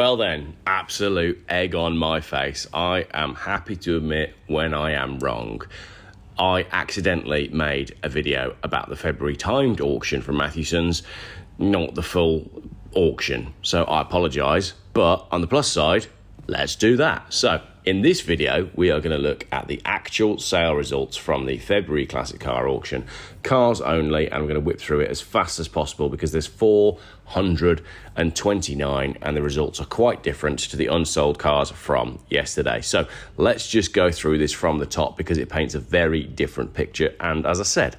Well then, absolute egg on my face. I am happy to admit when I am wrong. I accidentally made a video about the February timed auction from Mathewsons, not the full auction. So I apologise, but on the plus side, let's do that. So in this video, we are going to look at the actual sale results from the February classic car auction, cars only, and I'm going to whip through it as fast as possible because there's 429 and the results are quite different to the unsold cars from yesterday. So let's just go through this from the top because it paints a very different picture. And as I said,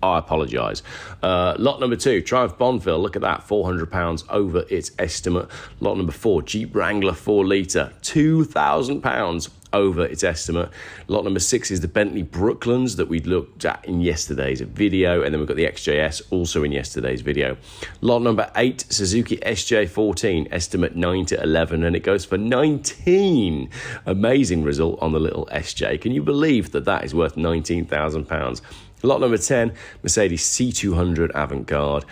I apologise. Lot number 2, Triumph Bonneville, look at that, £400 over its estimate. Lot number 4, Jeep Wrangler 4 litre, £2,000 over its estimate. Lot number 6 is the Bentley Brooklands that we looked at in yesterday's video, and then we've got the XJS also in yesterday's video. Lot number 8, Suzuki SJ14, estimate 9 to 11, and it goes for 19. Amazing result on the little SJ. Can you believe that that is worth £19,000? Lot number 10, Mercedes C200 Avantgarde,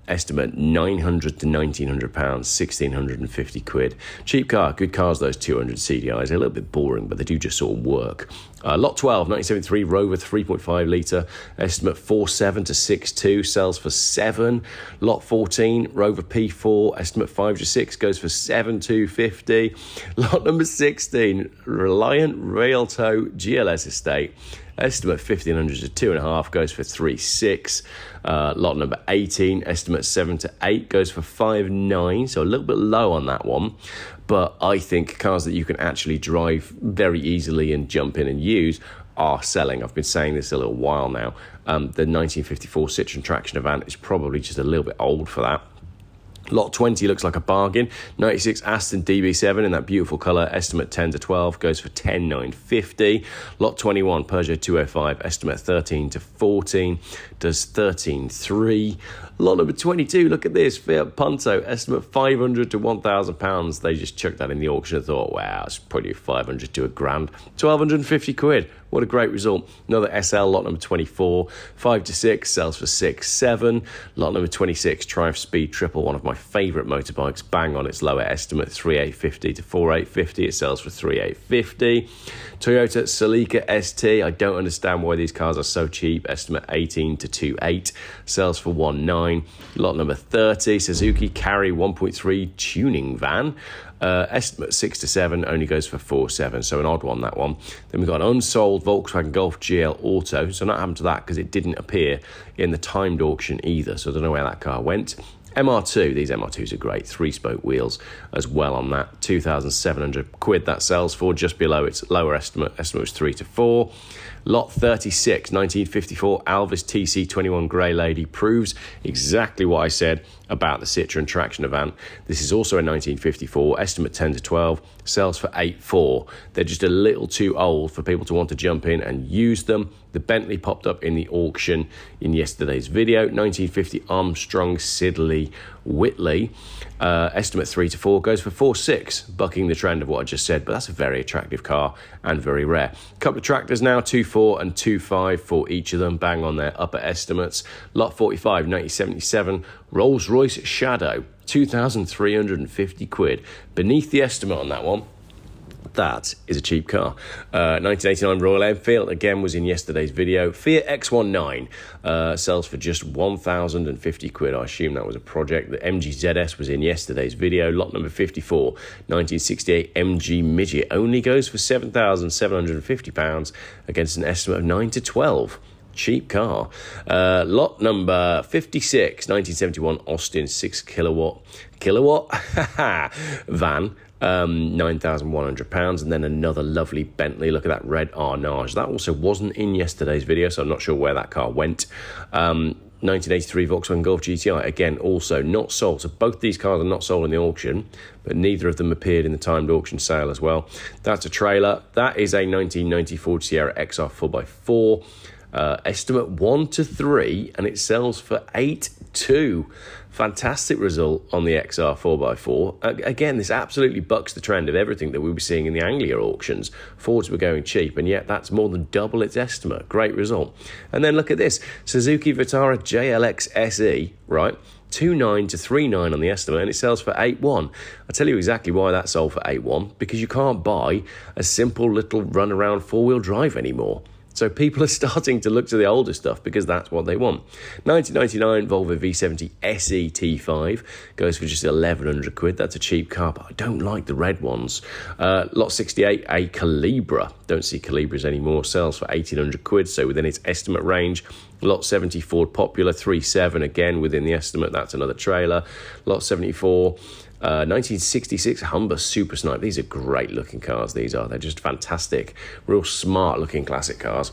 estimate £900 to £1,900, £1,650. Cheap car, good cars, those 200 CDIs. They're a little bit boring, but they do just sort of work. Lot 12, 1973 Rover 3.5 litre, estimate 4.7 to 6.2, sells for 7. Lot 14, Rover P4, estimate 5 to 6, goes for 7,250. Lot number 16, Reliant Realto GLS Estate, estimate 1,500 to 2.5, goes for 3.6. Lot number 18, estimate 7 to 8, goes for 5.9, so a little bit low on that one. But I think cars that you can actually drive very easily and jump in and use are selling. I've been saying this a little while now. The 1954 Citroen Traction Avant is probably just a little bit old for that. Lot 20 looks like a bargain. 96 Aston DB7 in that beautiful colour, estimate 10 to 12, goes for 10,950. Lot 21 Peugeot 205, estimate 13 to 14, does 13,3. Lot number 22, look at this, Fiat Punto, estimate 500 to £1,000. They just chucked that in the auction and thought, wow, it's probably 500 to £1,000. 1,250 quid. What a great result. Another SL, lot number 24, 5 to 6, sells for 6.7. Lot number 26, Triumph Speed Triple, one of my favourite motorbikes, bang on its lower estimate, 3,850 to 4,850. It sells for 3,850. Toyota Celica ST, I don't understand why these cars are so cheap, estimate 18 to 2.8, sells for 1.9. Lot number 30, Suzuki Carry 1.3 tuning van, estimate 6 to 7, only goes for 4.7, so an odd one, that one. Then we've got an unsold Volkswagen Golf GL Auto, so not happened to that because it didn't appear in the timed auction either, so I don't know where that car went. MR2, these MR2s are great, 3-spoke wheels as well on that, 2,700 quid that sells for, just below its lower estimate was 3 to 4. Lot 36, 1954 Alvis TC21 Grey Lady, proves exactly what I said about the Citroen Traction Avant. This is also a 1954, estimate 10 to 12, sells for 8.4. They're just a little too old for people to want to jump in and use them. The Bentley popped up in the auction in yesterday's video, 1950 Armstrong Siddeley Whitley, estimate 3 to 4, goes for 4.6, bucking the trend of what I just said, but that's a very attractive car and very rare. Couple of tractors now, 2.4 and 2.5 for each of them, bang on their upper estimates. Lot 45, 1977 Rolls-Royce Shadow, 2,350 quid, beneath the estimate on that one. That is a cheap car. 1989 Royal Enfield, again, was in yesterday's video. Fiat X19 sells for just 1,050 quid. I assume that was a project. The MG ZS was in yesterday's video. Lot number 54, 1968 MG Midget, only goes for £7,750 against an estimate of 9 to 12. Cheap car. Lot number 56, 1971 Austin 6 kilowatt van, £9,100, and then another lovely Bentley. Look at that red Arnage. That also wasn't in yesterday's video, so I'm not sure where that car went. 1983 Volkswagen Golf GTI, again, also not sold. So both these cars are not sold in the auction, but neither of them appeared in the timed auction sale as well. That's a trailer. That is a 1994 Sierra XR 4x4. Estimate 1 to 3, and it sells for 8.2. Fantastic result on the XR 4x4. Again, this absolutely bucks the trend of everything that we were seeing in the Anglia auctions. Fords were going cheap, and yet that's more than double its estimate. Great result. And then look at this, Suzuki Vitara JLX SE, right? 2.9 to 3.9 on the estimate, and it sells for 8.1. I'll tell you exactly why that sold for 8.1, because you can't buy a simple little run-around four-wheel drive anymore. So people are starting to look to the older stuff because that's what they want. 1999 Volvo V70 SE T5 goes for just 1,100 quid. That's a cheap car, but I don't like the red ones. Lot 68, a Calibra. Don't see Calibras anymore. Sells for 1,800 quid, so within its estimate range. Lot 70 Ford Popular 3.7, again within the estimate. That's another trailer. Lot 74. 1966 Humber Super Snipe. These are great looking cars. These are. They're just fantastic. Real smart looking classic cars.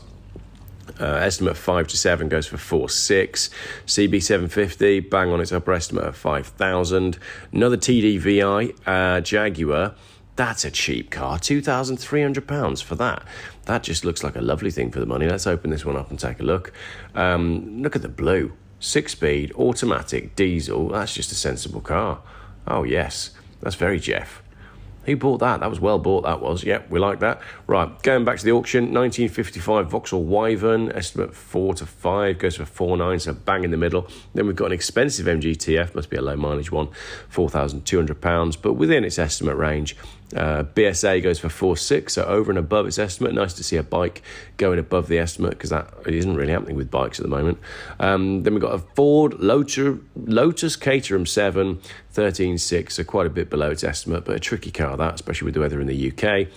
Estimate 5 to 7 goes for 4.6. CB750, bang on its upper estimate of 5,000. Another TDVI Jaguar. That's a cheap car, £2,300 for that. That just looks like a lovely thing for the money. Let's open this one up and take a look. Look at the blue. 6-speed, automatic, diesel. That's just a sensible car. Oh, yes. That's very Geoff. Who bought that? That was well bought, that was. Yep, we like that. Right, going back to the auction, 1955 Vauxhall Wyvern, estimate 4 to 5, goes for 4.9, so bang in the middle. Then we've got an expensive MGTF, must be a low mileage one, £4,200, but within its estimate range. BSA goes for 4.6, so over and above its estimate. Nice to see a bike going above the estimate, because that it isn't really happening with bikes at the moment. Then we've got a Ford Lotus Caterham 7, 13.6, so quite a bit below its estimate, but a tricky car that, especially with the weather in the UK.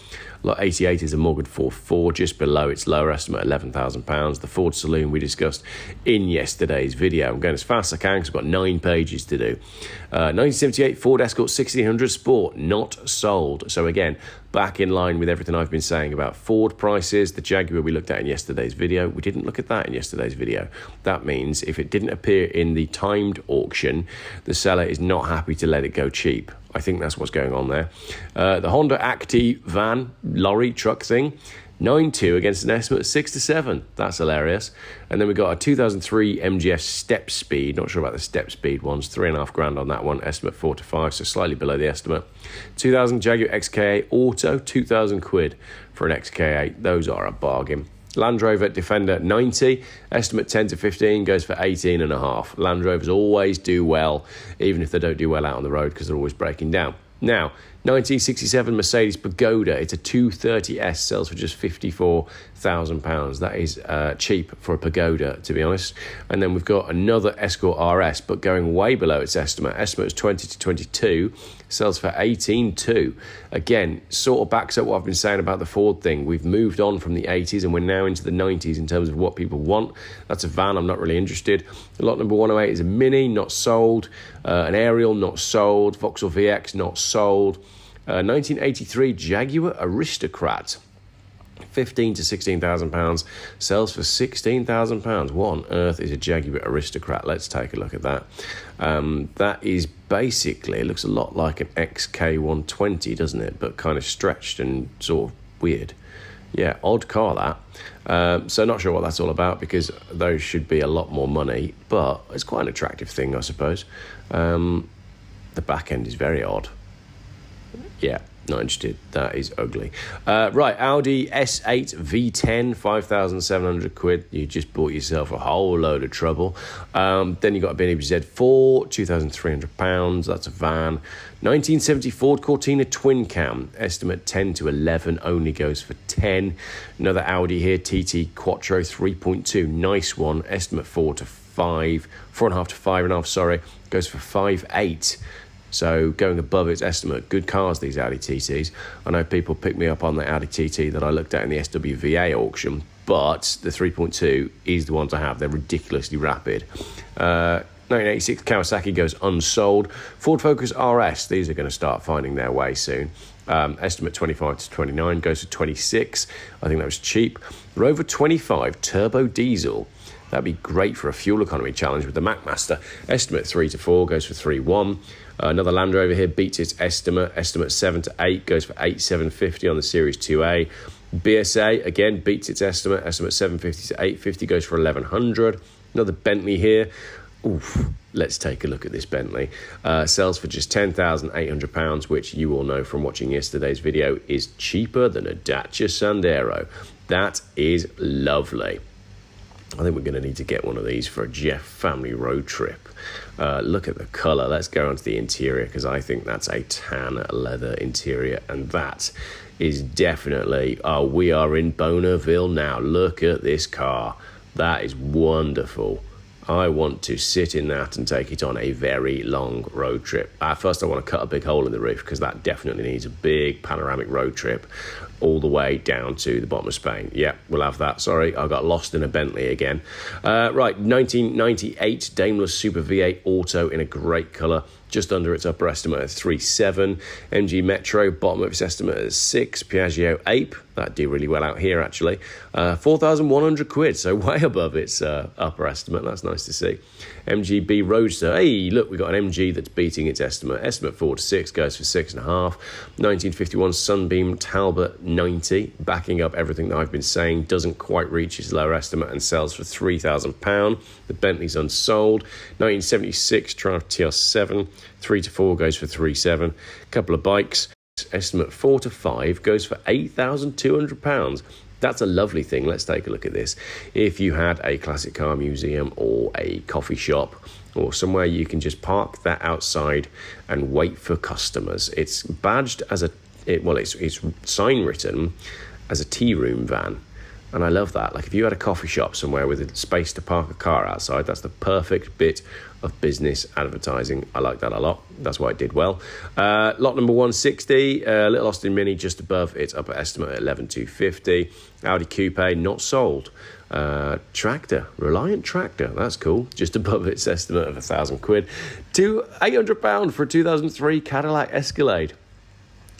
Lot 88 is a Morgan 4.4, just below its lower estimate, £11,000. The Ford Saloon we discussed in yesterday's video. I'm going as fast as I can because I've got 9 pages to do. 1978 Ford Escort 1600 Sport, not sold. So again, back in line with everything I've been saying about Ford prices. The Jaguar we looked at in yesterday's video, we didn't look at that in yesterday's video. That means if it didn't appear in the timed auction, the seller is not happy to let it go cheap. I think that's what's going on there. The Honda Acti van, lorry, truck thing, 9.2 against an estimate of 6 to 7. That's hilarious. And then we've got a 2003 MGF Step Speed. Not sure about the Step Speed ones. £3,500 on that one. Estimate 4 to 5, so slightly below the estimate. 2000 Jaguar XK8 Auto, 2,000 quid for an XK8. Those are a bargain. Land Rover Defender 90, estimate 10 to 15, goes for 18.5. Land Rovers always do well, even if they don't do well out on the road, because they're always breaking down. Now, 1967 Mercedes Pagoda, it's a 230S, sells for just £54,000. That is cheap for a Pagoda, to be honest. And then we've got another Escort RS, but going way below its estimate. Estimate is 20 to 22, sells for 18.2. Again, sort of backs up what I've been saying about the Ford thing. We've moved on from the 80s and we're now into the 90s in terms of what people want. That's a van, I'm not really interested. Lot number 108 is a Mini, not sold. An Ariel, not sold. Vauxhall VX, not sold. 1983 Jaguar Aristocrat, 15 to 16,000 pounds, sells for 16,000 pounds. What on earth is a Jaguar Aristocrat? Let's take a look at that. That is basically, it looks a lot like an XK120, doesn't it? But kind of stretched and sort of weird. Yeah, odd car that. So not sure what that's all about, because those should be a lot more money, but it's quite an attractive thing, I suppose. The back end is very odd. Yeah, not interested. That is ugly. Right, Audi S8 V10, 5,700 quid. You just bought yourself a whole load of trouble. Then you got a BMW Z4, 2,300 pounds. That's a van. 1970 Ford Cortina Twin Cam, estimate 10 to 11, only goes for 10. Another Audi here, TT Quattro 3.2, nice one. Estimate 4 to 5, 4.5 to 5.5, sorry, goes for 5.8. So going above its estimate. Good cars, these Audi TTs. I know people pick me up on the Audi TT that I looked at in the SWVA auction, but the 3.2 is the one to have. They're ridiculously rapid. 1986 Kawasaki goes unsold. Ford Focus RS, these are going to start finding their way soon. Estimate 25 to 29, goes for 26. I think that was cheap. Rover 25 Turbo Diesel. That'd be great for a fuel economy challenge with the Macmaster. Estimate 3 to 4, goes for 3.1. Another Land Rover here beats its estimate. Estimate 7 to 8, goes for 8,750 on the Series 2A. BSA, again, beats its estimate. Estimate 750 to 850, goes for 1,100. Another Bentley here. Oof, let's take a look at this Bentley. Sells for just £10,800, which you all know from watching yesterday's video is cheaper than a Dacia Sandero. That is lovely. I think we're going to need to get one of these for a Geoff family road trip. Look at the colour. Let's go on to the interior, because I think that's a tan leather interior, and that is definitely... Oh, we are in Bonerville now. Look at this car. That is wonderful. I want to sit in that and take it on a very long road trip. First, I want to cut a big hole in the roof, because that definitely needs a big panoramic road trip all the way down to the bottom of Spain. Yeah, we'll have that. Sorry, I got lost in a Bentley again. Right, 1998 Daimler Super V8 Auto in a great colour. Just under its upper estimate at 3.7. MG Metro, bottom of its estimate at 6. Piaggio Ape, that did really well out here actually. 4,100 quid, so way above its upper estimate. That's nice to see. MGB Roadster, hey, look, we've got an MG that's beating its estimate. Estimate 4 to 6, goes for 6.5. 1951 Sunbeam Talbot 90, backing up everything that I've been saying, doesn't quite reach its lower estimate and sells for £3,000. The Bentley's unsold. 1976 Triumph TR7, 3 to 4 goes for 3.7. Couple of bikes, estimate 4 to 5 goes for £8,200. That's a lovely thing. Let's take a look at this. If you had a classic car museum or a coffee shop or somewhere you can just park that outside and wait for customers, it's badged as it's sign written as a tea room van. And I love that. Like, if you had a coffee shop somewhere with a space to park a car outside, that's the perfect bit of business advertising. I like that a lot. That's why it did well. Lot number 160, Little Austin Mini just above its upper estimate at 11,250. Audi Coupe not sold. Tractor, Reliant Tractor, that's cool. Just above its estimate of 1,000 quid. To £800 for a 2003 Cadillac Escalade.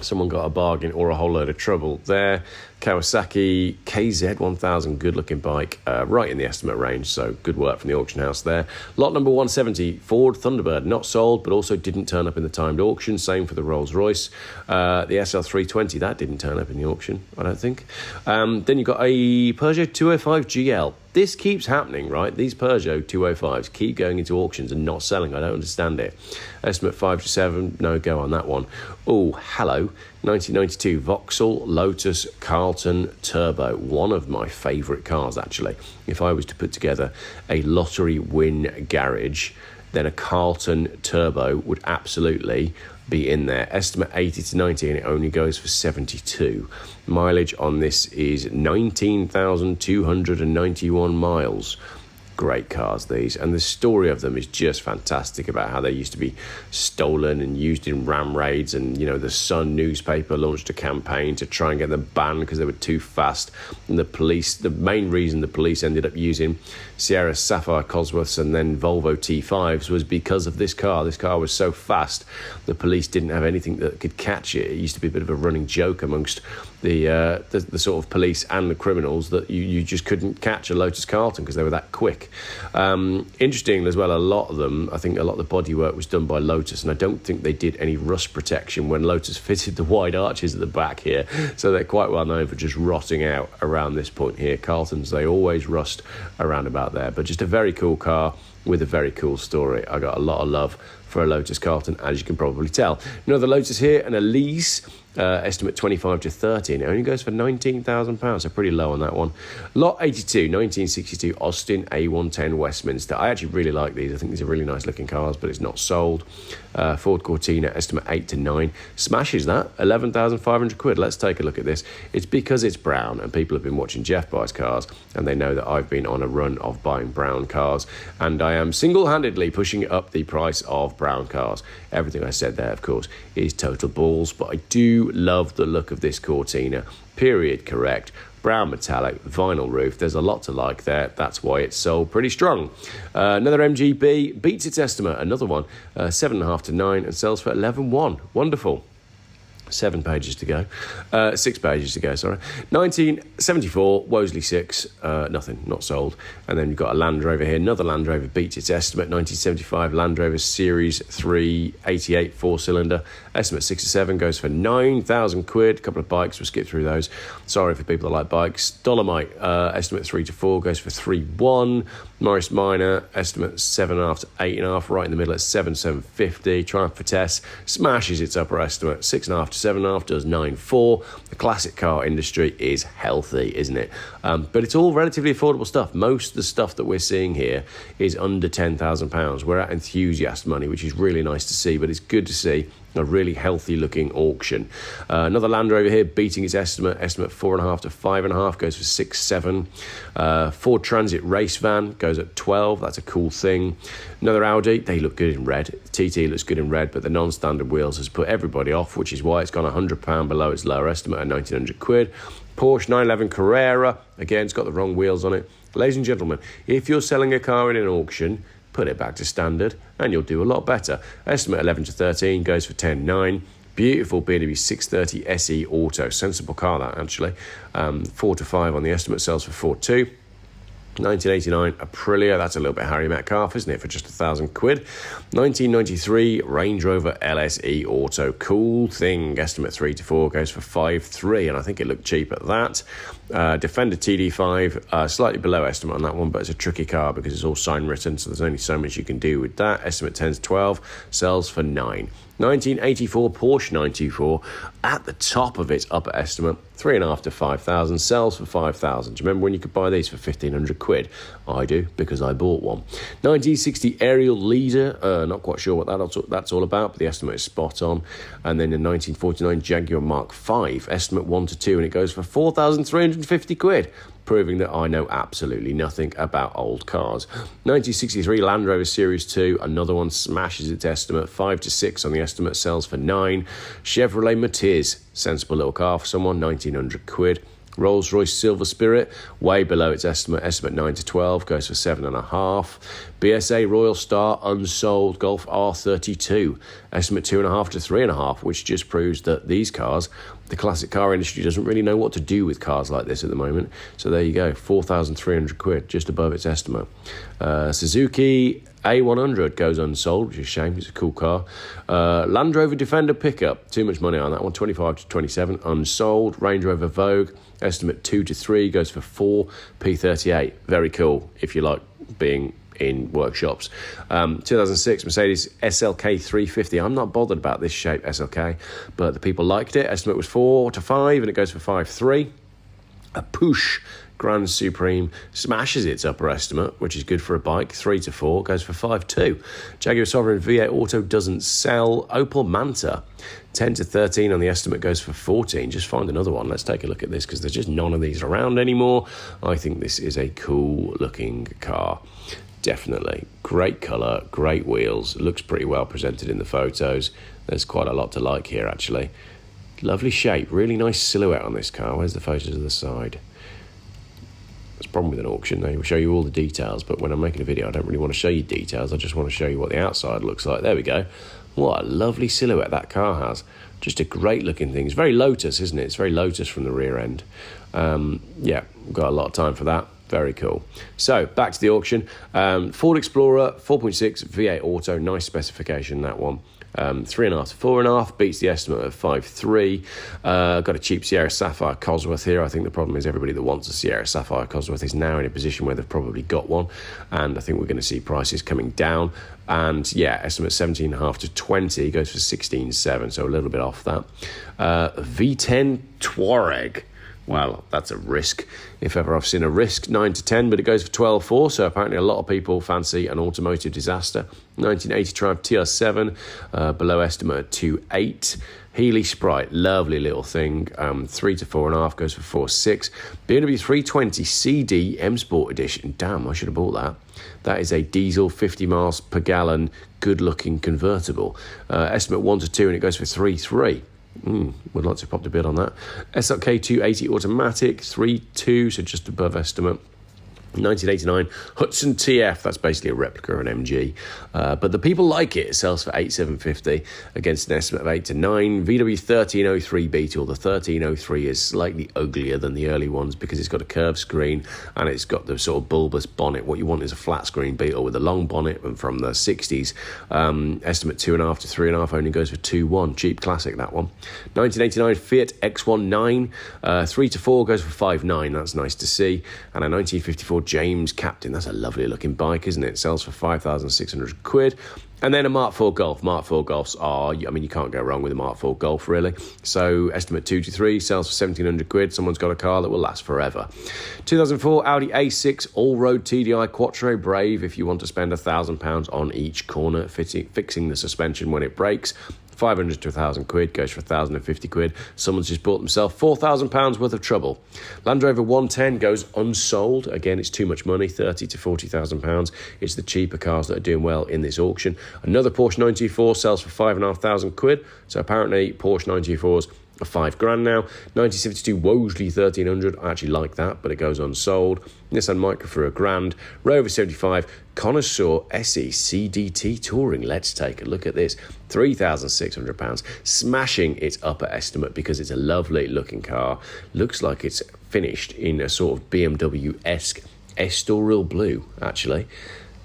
Someone got a bargain or a whole load of trouble there. Kawasaki KZ1000, good looking bike, right in the estimate range, so good work from the auction house there. Lot number 170, Ford Thunderbird, not sold, but also didn't turn up in the timed auction. Same for the Rolls Royce. The SL320, that didn't turn up in the auction, I don't think. Then you've got a Peugeot 205 GL. This keeps happening, right? These Peugeot 205s keep going into auctions and not selling. I don't understand it. Estimate 5 to 7, no go on that one. Oh, hello. 1992 Vauxhall Lotus Carlton Turbo, one of my favourite cars actually. If I was to put together a lottery win garage, then a Carlton Turbo would absolutely be in there. Estimate 80 to 90 and it only goes for 72. Mileage on this is 19,291 miles. Great cars, these, and the story of them is just fantastic about how they used to be stolen and used in ram raids, and you know, the Sun newspaper launched a campaign to try and get them banned because they were too fast, and the main reason the police ended up using Sierra Sapphire Cosworths and then Volvo T5s was because of this car. This car was so fast the police didn't have anything that could catch it. It used to be a bit of a running joke amongst the sort of police and the criminals that you just couldn't catch a Lotus Carlton because they were that quick. Interesting as well, a lot of them, I think a lot of the bodywork was done by Lotus, and I don't think they did any rust protection when Lotus fitted the wide arches at the back here, so they're quite well known for just rotting out around this point here. Carltons, they always rust around about there, but just a very cool car with a very cool story. I got a lot of love for a Lotus Carlton, as you can probably tell. Another Lotus here, an Elise, estimate 25 to 30, and it only goes for £19,000, so pretty low on that one. Lot 82, 1962 Austin A110 Westminster. I actually really like these. I think these are really nice looking cars, but it's not sold. Ford Cortina, estimate 8 to 9. Smashes that, 11,500 quid. Let's take a look at this. It's because it's brown, and people have been watching Geoff buys cars, and they know that I've been on a run of buying brown cars, and I am single-handedly pushing up the price of brown cars. Everything I said there, of course, is total balls, but I do love the look of this Cortina. Period correct. Brown metallic, vinyl roof. There's a lot to like there. That's why it's sold pretty strong. Another MGB beats its estimate. Another one, 7.5 to 9, and sells for 11.1. Wonderful. 7 pages to go. 6 pages to go, sorry. 1974, Wosley 6, nothing, not sold. And then you've got a Land Rover here. Another Land Rover beats its estimate. 1975 Land Rover Series 3, 88 4-cylinder. Estimate 6 to 7 goes for 9,000 quid. A couple of bikes, we'll skip through those. Sorry for people that like bikes. Dolomite, estimate 3 to 4 goes for 3.1. Morris Minor, estimate 7.5 to 8.5, right in the middle at 7,750. Triumph Vitesse smashes its upper estimate, 6.5 to 7.5, does 9.4. The classic car industry is healthy, isn't it? But it's all relatively affordable stuff. Most of the stuff that we're seeing here is under £10,000. We're at enthusiast money, which is really nice to see, but it's good to see a really healthy looking auction. Another Land Rover here beating its estimate 4.5 to 5.5, goes for 6.7. Ford Transit race van goes at 12. That's a cool thing. Another Audi, they look good in red. TT looks good in red, but the non-standard wheels has put everybody off, which is why it's gone £100 below its lower estimate at 1,900 quid. Porsche 911 Carrera, again, it's got the wrong wheels on it. Ladies and gentlemen, if you're selling a car in an auction, put it back to standard and you'll do a lot better. Estimate 11 to 13 goes for 10.9. Beautiful BMW 630 SE Auto. Sensible car, that, actually. 4 to 5 on the estimate, sells for 4.2. 1989 Aprilia, that's a little bit Harry Metcalf, isn't it, for just 1,000 quid. 1993 Range Rover LSE Auto, cool thing, estimate 3 to 4, goes for 5.3, and I think it looked cheap at that. Defender TD5, slightly below estimate on that one, but it's a tricky car because it's all sign written, so there's only so much you can do with that. Estimate 10 to 12, sells for 9. 1984 Porsche 924, at the top of its upper estimate, 3.5 to 5,000, sells for 5,000. Do you remember when you could buy these for 1,500 quid? I do, because I bought one. 1960 Aerial Leader, not quite sure what that's all about, but the estimate is spot on. And then in 1949 Jaguar Mark V, estimate 1 to 2, and it goes for 4,350 quid. Proving that I know absolutely nothing about old cars. 1963 Land Rover Series 2, another one smashes its estimate, 5 to 6 on the estimate, sells for 9. Chevrolet Matiz, sensible little car for someone, 1,900 quid. Rolls-Royce Silver Spirit, way below its estimate 9 to 12, goes for 7.5. BSA Royal Star, unsold Golf R32, estimate 2.5 to 3.5, which just proves that these cars, the classic car industry doesn't really know what to do with cars like this at the moment. So there you go, 4,300 quid, just above its estimate. Suzuki A100 goes unsold, which is a shame, it's a cool car. Land Rover Defender pickup, too much money on that one, 25 to 27, unsold. Range Rover Vogue, estimate 2 to 3, goes for 4, P38, very cool if you like being in workshops. 2006 Mercedes SLK 350. I'm not bothered about this shape SLK, but the people liked it. Estimate was 4 to 5, and it goes for 5.3. A Porsche Grand Supreme smashes its upper estimate, which is good for a bike, 3 to 4, goes for 5.2. Jaguar Sovereign V8 Auto doesn't sell. Opel Manta, 10 to 13 on the estimate, goes for 14. Just find another one. Let's take a look at this because there's just none of these around anymore. I think this is a cool looking car. Definitely. Great colour, great wheels. Looks pretty well presented in the photos. There's quite a lot to like here, actually. Lovely shape, really nice silhouette on this car. Where's the photos of the side? That's the problem with an auction. They will show you all the details, but when I'm making a video, I don't really want to show you details. I just want to show you what the outside looks like. There we go. What a lovely silhouette that car has. Just a great looking thing. It's very Lotus, isn't it? It's very Lotus from the rear end. Yeah, we've got a lot of time for that. Very cool. So, back to the auction. Ford Explorer 4.6 V8 Auto, nice specification, that one. 3.5 to 4.5, beats the estimate of 5.3. Got a cheap Sierra Sapphire Cosworth here. I think the problem is everybody that wants a Sierra Sapphire Cosworth is now in a position where they've probably got one, and I think we're going to see prices coming down. And yeah, estimate 17.5 to 20, goes for 16.7, so a little bit off that. V10 Touareg. Well, that's a risk, if ever I've seen a risk. 9 to 10, but it goes for 12.4, so apparently a lot of people fancy an automotive disaster. 1980 Triumph TR7, below estimate at 2.8. Healy Sprite, lovely little thing, 3 to 4.5, goes for 4.6. BMW 320 CD M Sport Edition, damn, I should have bought that. That is a diesel, 50 miles per gallon, good-looking convertible. Estimate 1 to 2, and it goes for 3.3. Would like to pop the bid on that. SLK 280 automatic, 3.2, so just above estimate. 1989 Hudson TF, that's basically a replica of an MG, but the people like it. It sells for 8,750 against an estimate of 8 to 9. VW 1303 Beetle. The 1303 is slightly uglier than the early ones because it's got a curved screen and it's got the sort of bulbous bonnet. What you want is a flat screen Beetle with a long bonnet, and from the 60s. Estimate 2.5 to 3.5, only goes for 2.1. Cheap classic, that one. 1989 Fiat X19, 3 to 4, goes for 5.9. That's nice to see. And a 1954 2004 James Captain. That's a lovely looking bike, isn't it? Sells for 5,600 quid. And then a Mark IV Golf. Mark IV Golfs are, I mean, you can't go wrong with a Mark IV Golf, really. So estimate 223, sells for 1,700 quid. Someone's got a car that will last forever. 2004 Audi A6 all-road TDI Quattro Brave. If you want to spend £1,000 on each corner, fixing the suspension when it breaks. 500 to 1,000 quid, goes for 1,050 quid. Someone's just bought themselves £4,000 worth of trouble. Land Rover 110 goes unsold. Again, it's too much money, 30 to 40,000 pounds. It's the cheaper cars that are doing well in this auction. Another Porsche 924 sells for 5,500 quid. So apparently Porsche 924s are £5,000 now. 1972 Wolseley 1300. I actually like that, but it goes unsold. Nissan Micra for £1,000. Rover 75 Connoisseur SE CDT Touring. Let's take a look at this. £3,600. Smashing its upper estimate because it's a lovely looking car. Looks like it's finished in a sort of BMW-esque Estoril blue, actually.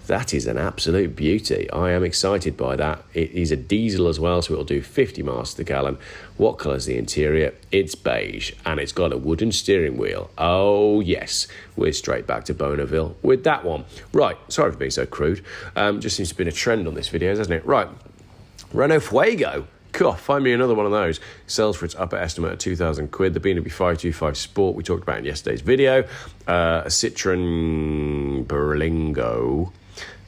That is an absolute beauty. I am excited by that. It is a diesel as well, so it'll do 50 miles to the gallon. What colour is the interior? It's beige, and it's got a wooden steering wheel. Oh, yes. We're straight back to Bonneville with that one. Right, sorry for being so crude. Just seems to have been a trend on this video, hasn't it? Right, Renault Fuego. God, find me another one of those. Sells for its upper estimate at 2,000 quid. The BMW 525 Sport we talked about in yesterday's video. A Citroen Berlingo.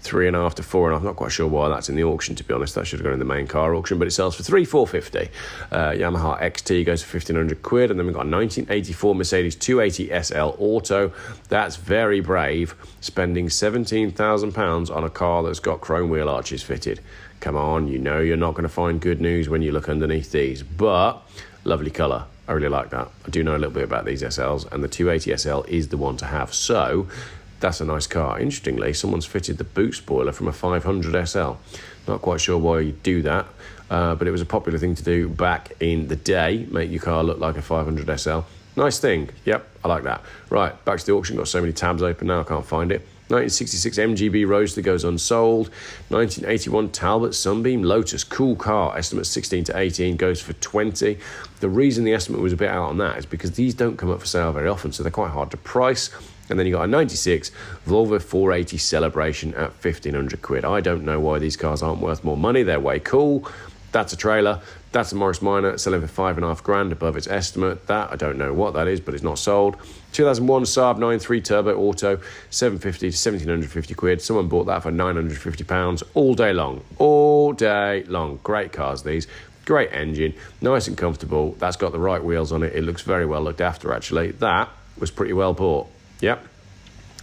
3.5 to 4.5. Not quite sure why that's in the auction, to be honest. That should have gone in the main car auction, but it sells for 3,450. Yamaha XT goes for 1,500 quid, and then we've got a 1984 Mercedes 280 SL Auto. That's very brave, spending £17,000 on a car that's got chrome wheel arches fitted. Come on, you know you're not going to find good news when you look underneath these, but lovely colour. I really like that. I do know a little bit about these SLs, and the 280 SL is the one to have. So that's a nice car. Interestingly, someone's fitted the boot spoiler from a 500 SL. Not quite sure why you do that, but it was a popular thing to do back in the day. Make your car look like a 500 SL. Nice thing. Yep, I like that. Right, back to the auction. Got so many tabs open now, I can't find it. 1966 MGB Roadster goes unsold. 1981 Talbot Sunbeam Lotus, cool car, estimate 16 to 18, goes for 20. The reason the estimate was a bit out on that is because these don't come up for sale very often, so they're quite hard to price. And then you got a 96 Volvo 480 Celebration at 1,500 quid. I don't know why these cars aren't worth more money. They're way cool. That's a trailer. That's a Morris Minor selling for £5,500 above its estimate. That, I don't know what that is, but it's not sold. 2001 Saab 9.3 Turbo Auto, 750 to 1,750 quid. Someone bought that for £950 all day long. All day long. Great cars, these. Great engine. Nice and comfortable. That's got the right wheels on it. It looks very well looked after, actually. That was pretty well bought. Yep.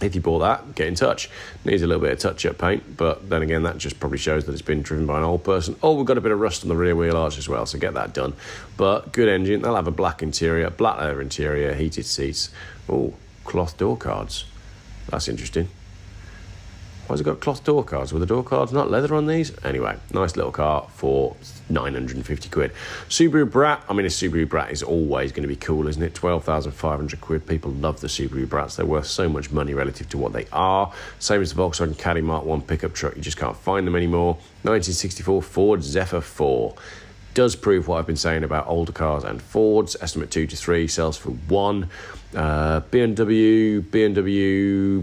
If you bought that, get in touch. Needs a little bit of touch-up paint, but then again, that just probably shows that it's been driven by an old person. Oh, we've got a bit of rust on the rear wheel arch as well, so get that done. But good engine. They'll have a black interior, black leather interior, heated seats. Oh, cloth door cards. That's interesting. Why's it got cloth door cards? Were the door cards not leather on these? Anyway, nice little car for 950 quid. Subaru Brat. I mean, a Subaru Brat is always going to be cool, isn't it? 12,500 quid. People love the Subaru Brats. They're worth so much money relative to what they are. Same as the Volkswagen Caddy Mark 1 pickup truck. You just can't find them anymore. 1964 Ford Zephyr 4. Does prove what I've been saying about older cars and Fords. Estimate 2 to 3, sells for 1. BMW,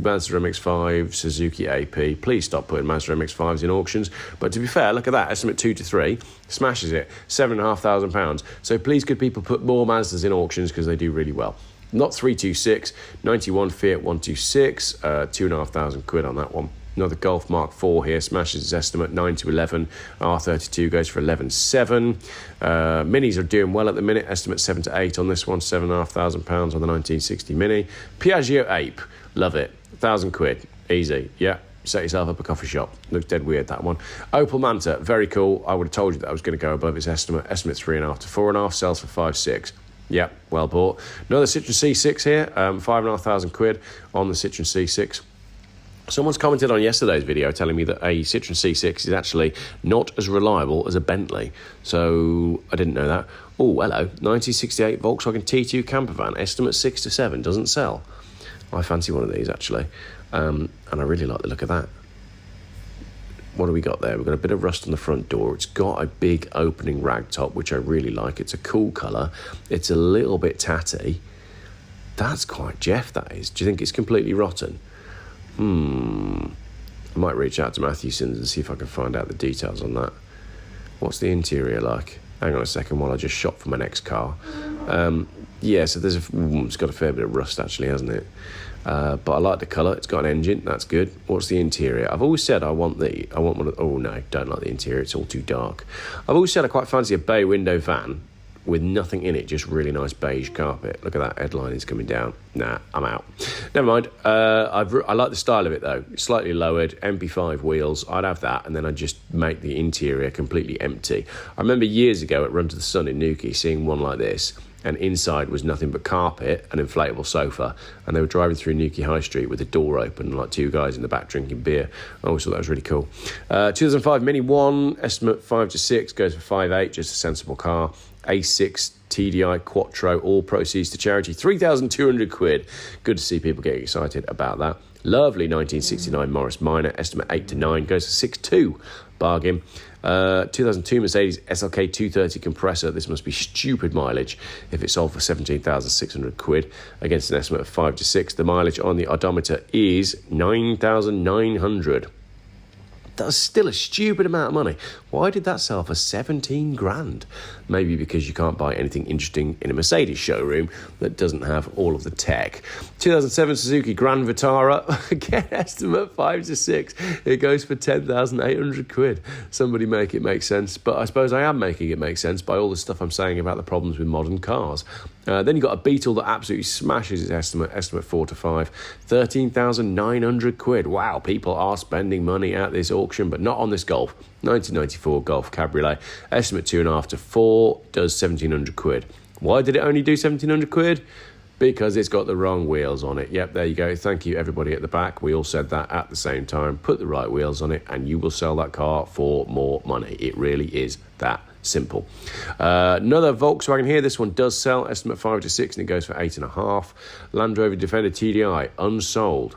Mazda MX-5, Suzuki AP. Please stop putting Mazda MX-5s in auctions. But to be fair, look at that. Estimate 2 to 3, smashes it. £7,500. So please could people put more Mazdas in auctions because they do really well. Not 326, 91 Fiat 126, 2,500 quid on that one. Another Golf Mark IV here, smashes its estimate 9 to 11. R32 goes for 11.7. Minis are doing well at the minute, estimate 7 to 8 on this one, £7,500 on the 1960 Mini. Piaggio Ape, love it, 1,000 quid, easy, yeah. Set yourself up a coffee shop. Looks dead weird, that one. Opel Manta, very cool. I would have told you that I was going to go above its estimate. Estimate 3.5 to 4.5, sells for 5.6. Yep, well bought. Another Citroen C6 here, 5,500 quid on the Citroen C6. Someone's commented on yesterday's video telling me that a Citroen C6 is actually not as reliable as a Bentley. So I didn't know that. Oh, hello. 1968 Volkswagen T2 camper van, estimate 6 to 7, doesn't sell. I fancy one of these, actually. And I really like the look of that. What do we got there? We've got a bit of rust on the front door. It's got a big opening rag top, which I really like. It's a cool colour. It's a little bit tatty. That's quite Geoff, that is. Do you think it's completely rotten? I might reach out to Mathewsons and see if I can find out the details on that. What's the interior like? Hang on a second while I just shop for my next car. Yeah, so it's got a fair bit of rust actually, hasn't it? But I like the colour. It's got an engine. That's good. What's the interior? I've always said I want one of. Oh no, don't like the interior. It's all too dark. I've always said I quite fancy a bay window van with nothing in it, just really nice beige carpet. Look at that headline is coming down. Nah, I'm out. Never mind. I like the style of it though. It's slightly lowered, MP5 wheels. I'd have that, and then I'd just make the interior completely empty. I remember years ago at Run to the Sun in Newquay seeing one like this, and inside was nothing but carpet, an inflatable sofa, and they were driving through Newquay High Street with the door open and like two guys in the back drinking beer. I always thought that was really cool. 2005 Mini 1, estimate 5 to 6, goes for 5.8, just a sensible car. A6 TDI Quattro, all proceeds to charity, 3,200 quid. Good to see people getting excited about that. Lovely 1969 Morris Minor, estimate 8 to 9, goes for 6.2, bargain. 2002 Mercedes SLK 230 compressor. This must be stupid mileage if it sold for 17,600 quid against an estimate of 5 to 6. The mileage on the odometer is 9,900. That's still a stupid amount of money. Why did that sell for 17 grand? Maybe because you can't buy anything interesting in a Mercedes showroom that doesn't have all of the tech. 2007 Suzuki Grand Vitara, again, estimate 5 to 6. It goes for 10,800 quid. Somebody make it make sense. But I suppose I am making it make sense by all the stuff I'm saying about the problems with modern cars. Then you've got a Beetle that absolutely smashes its estimate 4 to 5. 13,900 quid. Wow, people are spending money at this auction, but not on this Golf. 1994 Golf Cabriolet, estimate 2.5 to 4, does 1,700 quid. Why did it only do 1,700 quid? Because it's got the wrong wheels on it. Yep, there you go. Thank you, everybody at the back. We all said that at the same time. Put the right wheels on it and you will sell that car for more money. It really is that simple. Another Volkswagen here. This one does sell, estimate 5 to 6, and it goes for 8.5. Land Rover Defender TDI, unsold.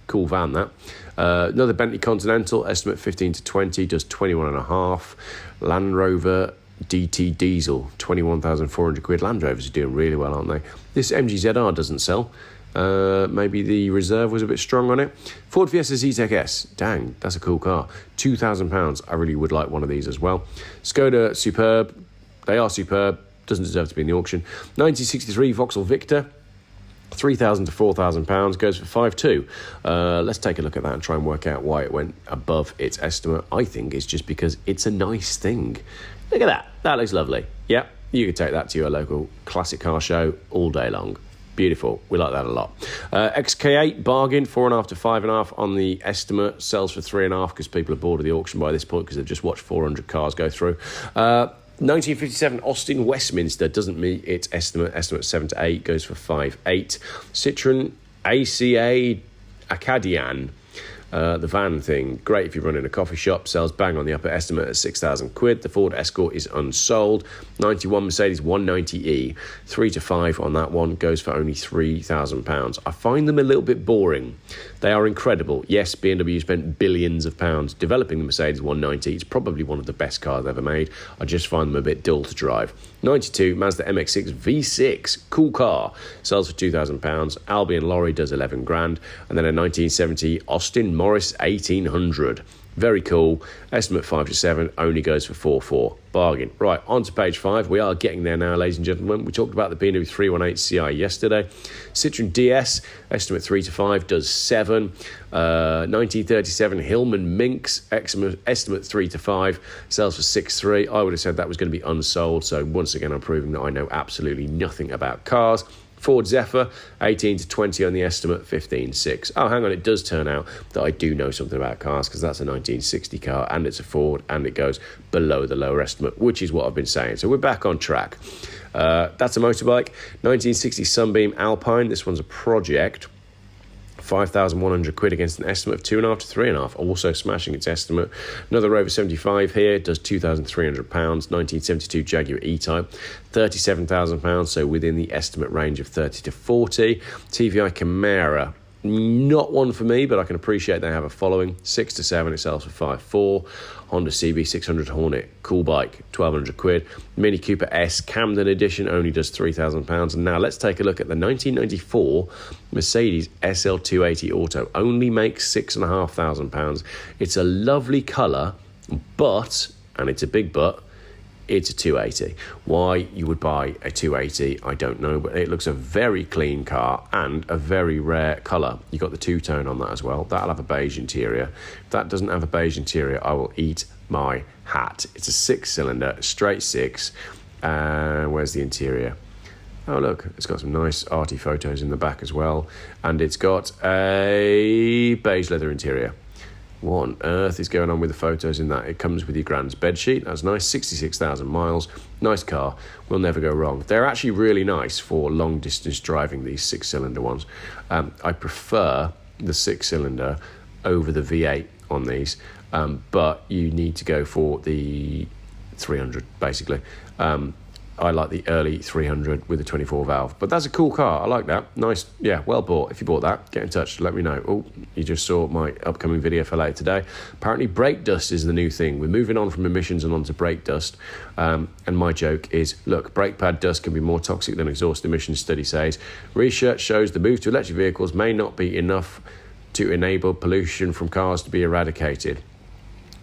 Cool van, that. Another Bentley Continental, estimate 15 to 20, does 21.5. Land Rover DT Diesel, 21,400 quid. Land Rovers are doing really well, aren't they? This MG ZR doesn't sell. Maybe the reserve was a bit strong on it. Ford Fiesta Z-Tech S. Dang, that's a cool car. £2,000. I really would like one of these as well. Skoda Superb. They are superb. Doesn't deserve to be in the auction. 1963 Vauxhall Victor. 3,000 to 4,000 pounds, goes for 5.2. Let's take a look at that and try and work out why it went above its estimate. I think it's just because it's a nice thing. Look at that. That looks lovely. Yeah, you could take that to your local classic car show all day long. Beautiful. We like that a lot. XK8 bargain, 4.5 to 5.5 on the estimate. Sells for 3.5 because people are bored of the auction by this point because they've just watched 400 cars go through. 1957 Austin Westminster doesn't meet its estimate 7 to 8, goes for 5.8. Citroen ACA Acadian, the van thing, great if you run in a coffee shop, sells bang on the upper estimate at 6,000 quid. The Ford Escort is unsold. 91 Mercedes 190E, 3 to 5 on that one, goes for only £3,000. I find them a little bit boring. They are incredible. Yes, BMW spent billions of pounds developing the Mercedes 190. It's probably one of the best cars ever made. I just find them a bit dull to drive. 92 Mazda MX-6 V6, cool car, sells for £2,000. Albion Lorry does 11 grand. And then a 1970 Austin Morris 1800. Very cool. Estimate 5 to 7, only goes for 4.4. Bargain. Right, on to page 5. We are getting there now, ladies and gentlemen. We talked about the BMW 318 Ci yesterday. Citroen DS, estimate 3 to 5, does 7. 1937 Hillman Minx, estimate 3 to 5, sells for 6.3. I would have said that was going to be unsold, so once again I'm proving that I know absolutely nothing about cars. Ford Zephyr, 18 to 20 on the estimate, 15.6. Oh, hang on, it does turn out that I do know something about cars because that's a 1960 car and it's a Ford and it goes below the lower estimate, which is what I've been saying. So we're back on track. That's a motorbike. 1960 Sunbeam Alpine. This one's a project. 5,100 quid against an estimate of 2.5 to 3.5, also smashing its estimate. Another Rover 75 here, does £2,300. 1972 Jaguar E-Type, £37,000, so within the estimate range of 30 to 40. TVI Camara, Not one for me, but I can appreciate they have a following. 6 to 7, it sells for 5.4. Honda CB600 Hornet, cool bike, 1,200 quid. Mini Cooper S Camden Edition only does £3,000. And now let's take a look at the 1994 Mercedes SL280 Auto. Only makes £6,500. It's a lovely colour, but, and it's a big but, it's a 280. Why you would buy a 280, I don't know, but it looks a very clean car and a very rare colour. You got the two-tone on that as well. That'll have a beige interior. If that doesn't have a beige interior, I will eat my hat. It's a 6-cylinder, straight 6. Where's the interior? Oh, look, it's got some nice arty photos in the back as well. And it's got a beige leather interior. What on earth is going on with the photos in that? It comes with your grand's bedsheet. That's nice. 66,000 miles. Nice car. Will never go wrong. They're actually really nice for long distance driving, these 6-cylinder ones. I prefer the 6-cylinder over the V8 on these, but you need to go for the 300 basically. I like the early 300 with the 24 valve, but that's a cool car. I like that. Nice. Yeah, well bought. If you bought that, get in touch. Let me know. Oh, you just saw my upcoming video for later today. Apparently brake dust is the new thing. We're moving on from emissions and onto brake dust. And my joke is, look, brake pad dust can be more toxic than exhaust emissions, study says. Research shows the move to electric vehicles may not be enough to enable pollution from cars to be eradicated.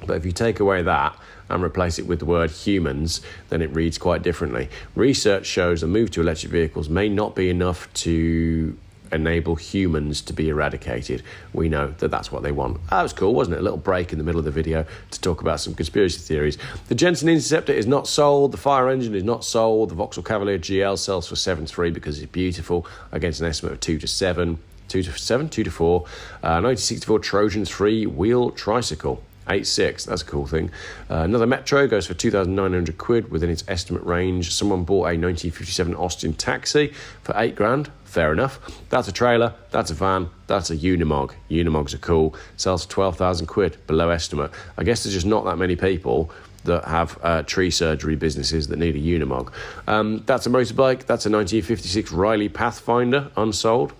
But if you take away that and replace it with the word humans, then it reads quite differently. Research shows the move to electric vehicles may not be enough to enable humans to be eradicated. We know that that's what they want. That was cool, wasn't it? A little break in the middle of the video to talk about some conspiracy theories. The Jensen Interceptor is not sold. The Fire Engine is not sold. The Vauxhall Cavalier GL sells for 7.3 because it's beautiful, against an estimate of 2 to 7. 2 to 4. 1964 Trojan 3-wheel tricycle. 8.6, that's a cool thing. Another Metro goes for 2,900 quid within its estimate range. Someone bought a 1957 Austin Taxi for £8,000. Fair enough. That's a trailer, that's a van, that's a Unimog. Unimogs are cool. Sells for 12,000 quid, below estimate. I guess there's just not that many people that have tree surgery businesses that need a Unimog. That's a motorbike. That's a 1956 Riley Pathfinder, unsold.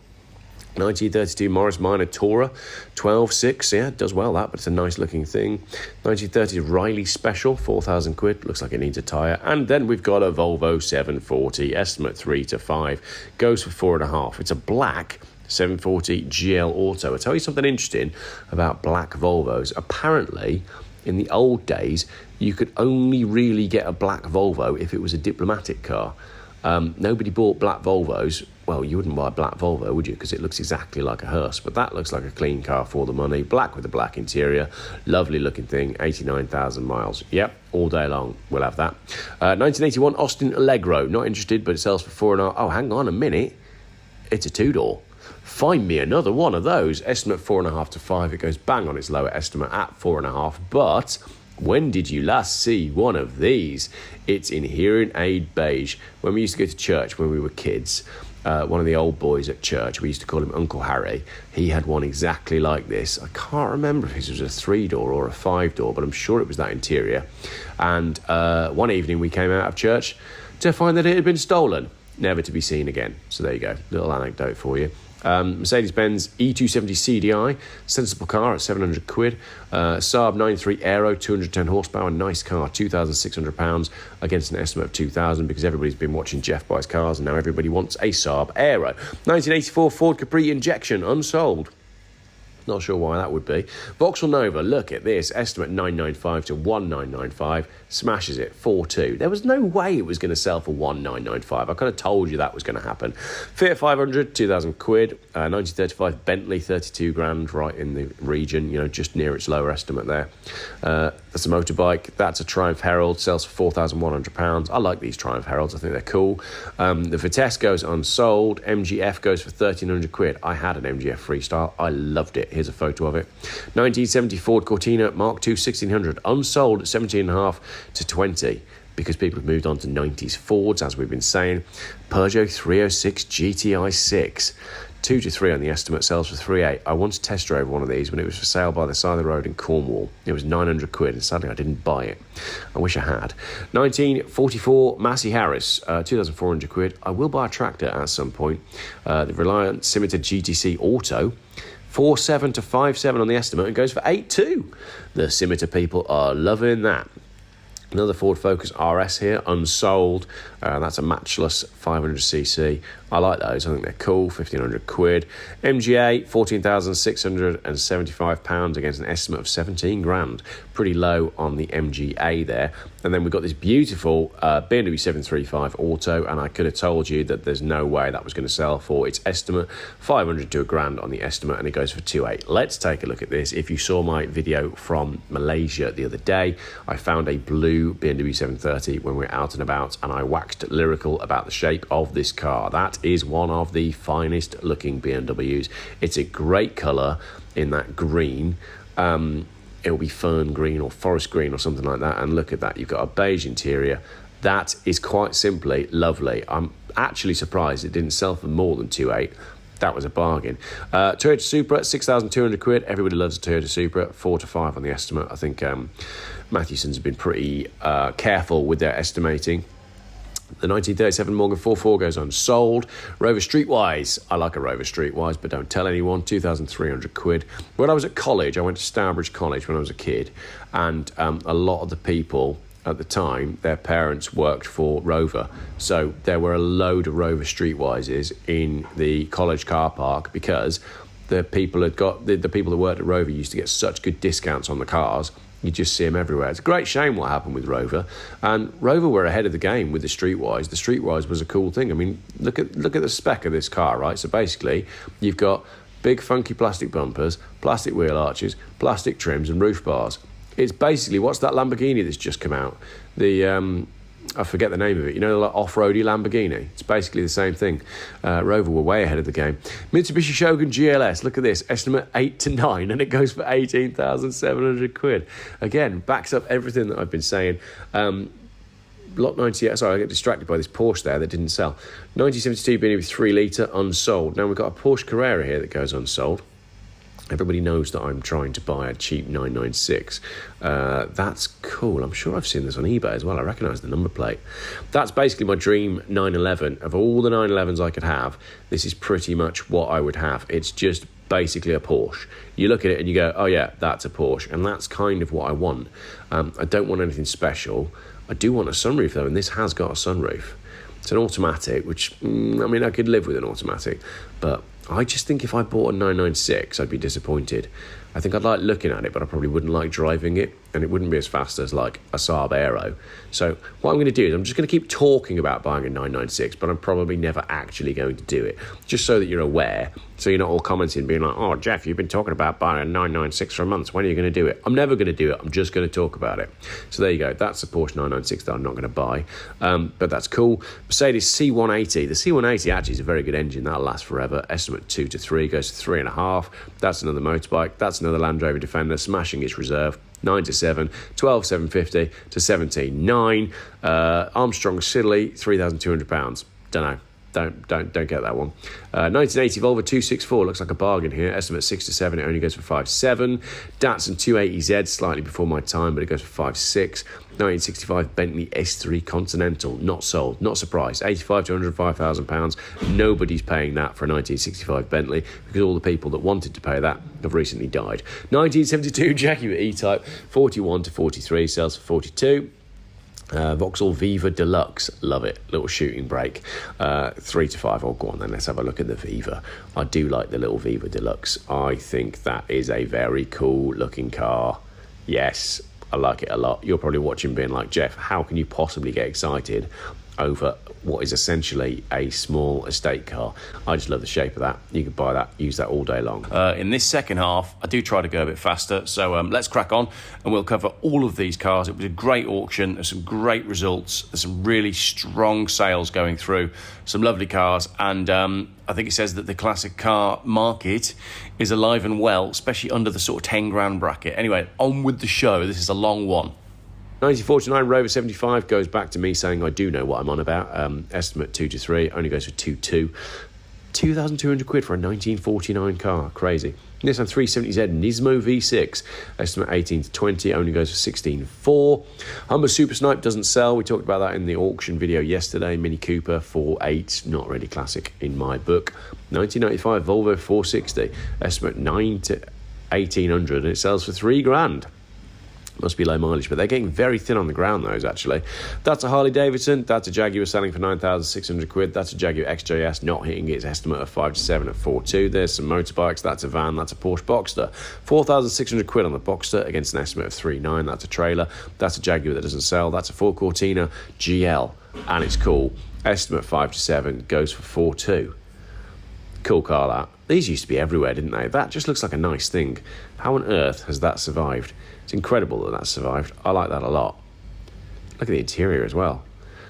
1932 Morris Minor Tourer, 12.6, yeah, it does well that, but it's a nice looking thing. 1930 Riley Special, 4,000 quid, looks like it needs a tyre. And then we've got a Volvo 740, estimate 3 to 5, goes for 4.5. It's a black 740 GL Auto. I'll tell you something interesting about black Volvos. Apparently, in the old days, you could only really get a black Volvo if it was a diplomatic car. Nobody bought black Volvos. Well, you wouldn't buy a black Volvo, would you? Because it looks exactly like a hearse. But that looks like a clean car for the money. Black with a black interior. Lovely looking thing. 89,000 miles. Yep, all day long. We'll have that. 1981 Austin Allegro. Not interested, but it sells for 4.5. Oh, hang on a minute. It's a 2-door. Find me another one of those. Estimate 4.5 to 5. It goes bang on its lower estimate at 4.5. But when did you last see one of these? It's in hearing aid beige. When we used to go to church when we were kids, one of the old boys at church, we used to call him Uncle Harry, he had one exactly like this. I can't remember if it was a 3-door or a 5-door, but I'm sure it was that interior. And one evening we came out of church to find that it had been stolen, never to be seen again. So there you go, little anecdote for you. Mercedes-Benz E270 CDI, sensible car at 700 quid. Saab 93 Aero, 210 horsepower, nice car, £2,600 against an estimate of 2,000 because everybody's been watching Geoff buys cars and now everybody wants a Saab Aero. 1984 Ford Capri Injection, unsold. Not sure why that would be. Vauxhall Nova, look at this. Estimate 995 to 1995. Smashes it, 4.2. There was no way it was going to sell for 1995. I could have told you that was going to happen. Fiat 500, 2,000 quid. 1935 Bentley, 32 grand, right in the region, you know, just near its lower estimate there. That's a motorbike. That's a Triumph Herald, sells for £4,100. I like these Triumph Heralds. I think they're cool. The Vitesse goes unsold. MGF goes for 1,300 quid. I had an MGF Freestyle. I loved it. Here's a photo of it. 1970 Ford Cortina Mark II 1600, unsold at 17.5 to 20. because people have moved on to 90s Fords, as we've been saying. Peugeot 306 GTI 6. 2 to 3 on the estimate, sells for 3.8. I once test drove one of these when it was for sale by the side of the road in Cornwall. It was 900 quid, and sadly I didn't buy it. I wish I had. 1944 Massey Harris, 2,400 quid. I will buy a tractor at some point. The Reliant Scimitar GTC Auto, 4.7 to 5.7 on the estimate, and goes for 8.2. The Scimitar people are loving that. Another Ford Focus RS here, unsold. That's a matchless 500cc. I like those. I think they're cool. 1,500 quid. MGA, £14,675 against an estimate of 17 grand. Pretty low on the MGA there. And then we've got this beautiful BMW 735 Auto, and I could have told you that there's no way that was going to sell for its estimate. 500 to a grand on the estimate, and it goes for 2.8. Let's take a look at this. If you saw my video from Malaysia the other day, I found a blue BMW 730 when we were out and about, and I waxed lyrical about the shape of this car. That is one of the finest looking BMWs. It's a great colour in that green. It'll be fern green or forest green or something like that, and look at that, you've got a beige interior. That is quite simply lovely. I'm actually surprised it didn't sell for more than 2.8. That was a bargain. Toyota Supra, 6,200 quid. Everybody loves a Toyota Supra. 4 to 5 on the estimate. I think Mathewsons have been pretty careful with their estimating. The 1937 Morgan 4.4 goes unsold. Rover Streetwise. I like a Rover Streetwise, but don't tell anyone. 2,300 quid. When I was at college, I went to Stourbridge College when I was a kid, and a lot of the people at the time, their parents worked for Rover. So there were a load of Rover Streetwises in the college car park because the people had got the people that worked at Rover used to get such good discounts on the cars. You just see them everywhere. It's a great shame what happened with Rover. And Rover were ahead of the game with the Streetwise. The Streetwise was a cool thing. I mean, look at the spec of this car, right? So basically, you've got big funky plastic bumpers, plastic wheel arches, plastic trims and roof bars. It's basically, what's that Lamborghini that's just come out? The I forget the name of it. You know, like off-roady Lamborghini. It's basically the same thing. Rover were way ahead of the game. Mitsubishi Shogun GLS. Look at this. Estimate 8 to 9, and it goes for 18,700 quid. Again, backs up everything that I've been saying. Lot 90. Sorry, I get distracted by this Porsche there that didn't sell. 1972 BMW 3 litre unsold. Now we've got a Porsche Carrera here that goes unsold. Everybody knows that I'm trying to buy a cheap 996. That's cool. I'm sure I've seen this on eBay as well. I recognise the number plate. That's basically my dream 911. Of all the 911s I could have, this is pretty much what I would have. It's just basically a Porsche. You look at it and you go, oh yeah, that's a Porsche. And that's kind of what I want. I don't want anything special. I do want a sunroof though, and this has got a sunroof. It's an automatic, which, I mean, I could live with an automatic, but I just think if I bought a 996, I'd be disappointed. I think I'd like looking at it, but I probably wouldn't like driving it, and it wouldn't be as fast as like a Saab Aero. So what I'm going to do is I'm just going to keep talking about buying a 996, but I'm probably never actually going to do it, just so that you're aware, so you're not all commenting being like, oh, Geoff, you've been talking about buying a 996 for months. When are you going to do it? I'm never going to do it. I'm just going to talk about it. So there you go. That's a Porsche 996 that I'm not going to buy, but that's cool. Mercedes C180. The C180 actually is a very good engine. That'll last forever. Estimate 2 to 3, goes to 3.5. That's another motorbike. That's another Land Rover Defender, smashing its reserve. 9 to 7, 12,750 to 17,9. Armstrong Siddeley, £3,200. Don't know. Don't get that one. 1980 Volvo 264 looks like a bargain here. Estimate 6 to 7. It only goes for 5.7. Datsun 280Z, slightly before my time, but it goes for 5.6. 1965 Bentley S3 Continental, not sold. Not surprised. 85 to 105,000 pounds. Nobody's paying that for a 1965 Bentley because all the people that wanted to pay that have recently died. 1972 Jaguar E-Type 41 to 43, sells for 42. Vauxhall Viva Deluxe, love it. Little shooting brake, 3 to 5. Oh, go on then, let's have a look at the Viva. I do like the little Viva Deluxe. I think that is a very cool looking car. Yes, I like it a lot. You're probably watching being like, Geoff, how can you possibly get excited over what is essentially a small estate car? I just love the shape of that. You could buy that, use that all day long. In this second half, I do try to go a bit faster, so let's crack on and we'll cover all of these cars. It was a great auction. There's some great results. There's some really strong sales going through, some lovely cars, and I think it says that the classic car market is alive and well, especially under the sort of 10 grand bracket. Anyway, on with the show. This is a long one. 1949 Rover 75 goes back to me saying I do know what I'm on about. Estimate 2 to 3, only goes for 2.2. 2,200 quid for a 1949 car, crazy. Nissan 370Z Nismo V6, estimate 18 to 20, only goes for 16.4. Humber Super Snipe doesn't sell. We talked about that in the auction video yesterday. Mini Cooper 4.8, not really classic in my book. 1995 Volvo 460, estimate 9 to 1,800, and it sells for $3,000. Must be low mileage, but they're getting very thin on the ground, those, actually. That's a Harley Davidson. That's a Jaguar selling for 9,600 quid. That's a Jaguar XJS not hitting its estimate of 5 to 7 at 4.2. There's some motorbikes. That's a van. That's a Porsche Boxster. 4,600 quid on the Boxster against an estimate of 3.9. That's a trailer. That's a Jaguar that doesn't sell. That's a Ford Cortina GL, and it's cool. Estimate 5 to 7, goes for 4.2. Cool car, that. These used to be everywhere, didn't they? That just looks like a nice thing. How on earth has that survived? It's incredible that that's survived. I like that a lot. Look at the interior as well.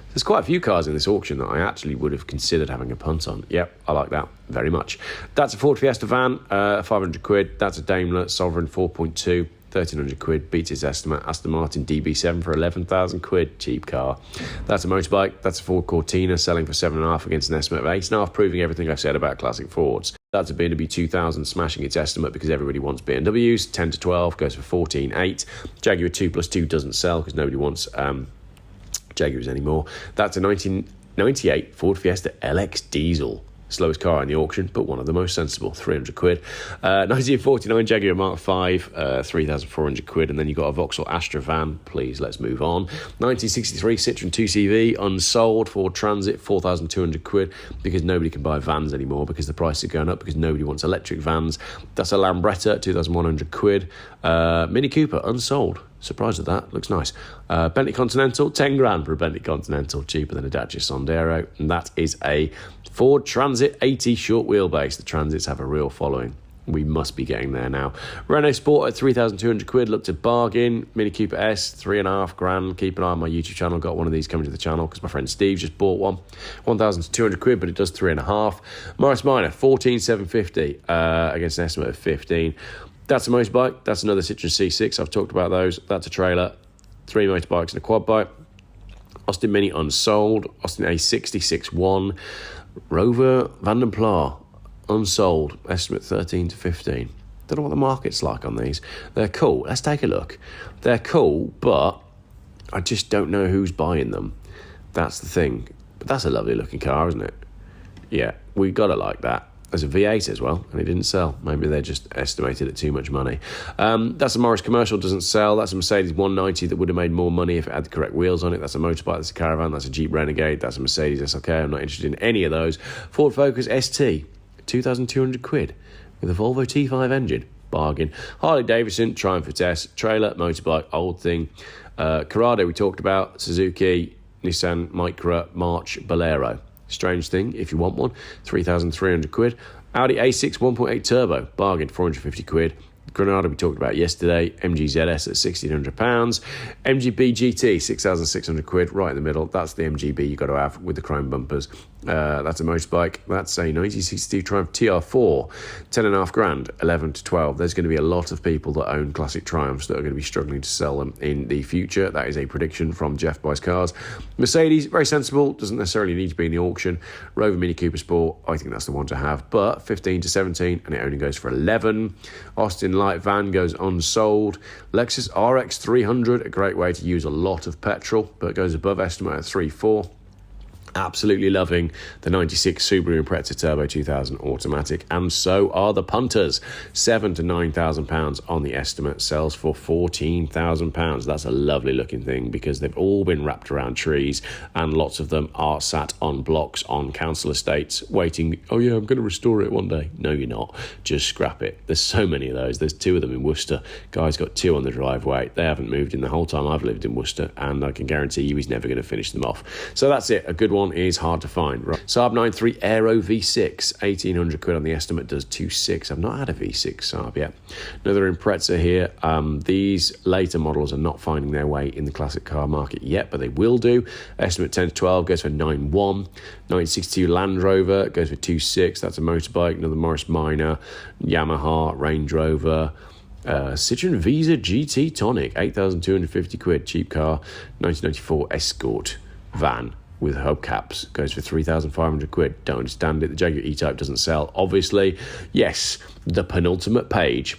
There's quite a few cars in this auction that I actually would have considered having a punt on. Yep, I like that very much. That's a Ford Fiesta van, 500 quid. That's a Daimler Sovereign 4.2. 1,300 quid, beats its estimate. Aston Martin DB7 for 11,000 quid, cheap car. That's a motorbike. That's a Ford Cortina selling for 7.5 against an estimate of 8.5, proving everything I've said about classic Fords. That's a BMW 2000 smashing its estimate because everybody wants BMWs. 10 to 12 goes for 14.8. Jaguar 2+2 doesn't sell because nobody wants Jaguars anymore. That's a 1998 Ford Fiesta LX diesel. Slowest car in the auction, but one of the most sensible, 300 quid. 1949 Jaguar Mark 5, 3,400 quid, and then you've got a Vauxhall Astra van. Please, let's move on. 1963 Citroen 2CV, unsold. Ford Transit, 4,200 quid, because nobody can buy vans anymore because the price is going up because nobody wants electric vans. That's a Lambretta, 2,100 quid. Mini Cooper, unsold. Surprised at that, looks nice. Bentley Continental, 10 grand for a Bentley Continental, cheaper than a Dacia Sandero. And that is a Ford Transit 80 short wheelbase. The Transits have a real following. We must be getting there now. Renault Sport at 3,200 quid, looked at bargain. Mini Cooper S, 3.5 grand. Keep an eye on my YouTube channel. Got one of these coming to the channel because my friend Steve just bought one. 1,200 quid, but it does 3.5. Morris Minor, 14,750 against an estimate of 15. That's a motorbike. That's another Citroen C6. I've talked about those. That's a trailer. 3 motorbikes and a quad bike. Austin Mini unsold. Austin A60 6.1. Rover Vanden Plas unsold. Estimate 13 to 15. Don't know what the market's like on these. They're cool. Let's take a look. They're cool, but I just don't know who's buying them. That's the thing. But that's a lovely looking car, isn't it? Yeah, we got it like that. There's a V8 as well, and it didn't sell. Maybe they just estimated it too much money. That's a Morris Commercial, doesn't sell. That's a Mercedes 190 that would have made more money if it had the correct wheels on it. That's a motorbike, that's a Caravan, that's a Jeep Renegade, that's a Mercedes SLK. I'm not interested in any of those. Ford Focus ST, 2,200 quid, with a Volvo T5 engine. Bargain. Harley Davidson, Triumph S, trailer, motorbike, old thing. Corrado we talked about. Suzuki, Nissan Micra, March, Bolero. Strange thing, if you want one, 3,300 quid. Audi A6 1.8 Turbo, bargain, 450 quid. Granada we talked about yesterday. MG ZS at £1,600. MGB GT, 6,600 quid, right in the middle. That's the MGB you've got to have with the chrome bumpers. That's a motorbike. That's a 1962 Triumph TR4, 10.5 grand, 11 to 12. There's going to be a lot of people that own classic Triumphs that are going to be struggling to sell them in the future. That is a prediction from Geoff Buys Cars. Mercedes, very sensible, doesn't necessarily need to be in the auction. Rover Mini Cooper Sport, I think that's the one to have, but 15 to 17, and it only goes for 11. Austin Light Van goes unsold. Lexus RX 300, a great way to use a lot of petrol, but goes above estimate at 3.4. Absolutely loving the 96 Subaru Impreza Turbo 2000 automatic, and so are the punters. £7,000 to £9,000 on the estimate, sells for £14,000. That's a lovely looking thing because they've all been wrapped around trees, and lots of them are sat on blocks on council estates waiting. Oh yeah, I'm going to restore it one day. No, you're not. Just scrap it. There's so many of those. There's 2 of them in Worcester. Guy's got 2 on the driveway. They haven't moved in the whole time I've lived in Worcester, and I can guarantee you he's never going to finish them off. So that's it. A good one is hard to find. Right. Saab 93 Aero V6, 1,800 quid on the estimate, does 2.6. I've not had a V6 Saab yet. Another Impreza here. These later models are not finding their way in the classic car market yet, but they will do. Estimate 10 to 12 goes for 9.1. 1962 Land Rover goes for 2.6. That's a motorbike. Another Morris Minor, Yamaha, Range Rover. Citroen Visa GT Tonic, 8,250 quid, cheap car, 1994 Escort van with hubcaps, goes for 3,500 quid. Don't understand it. The Jaguar E-Type doesn't sell, obviously. Yes, the penultimate page.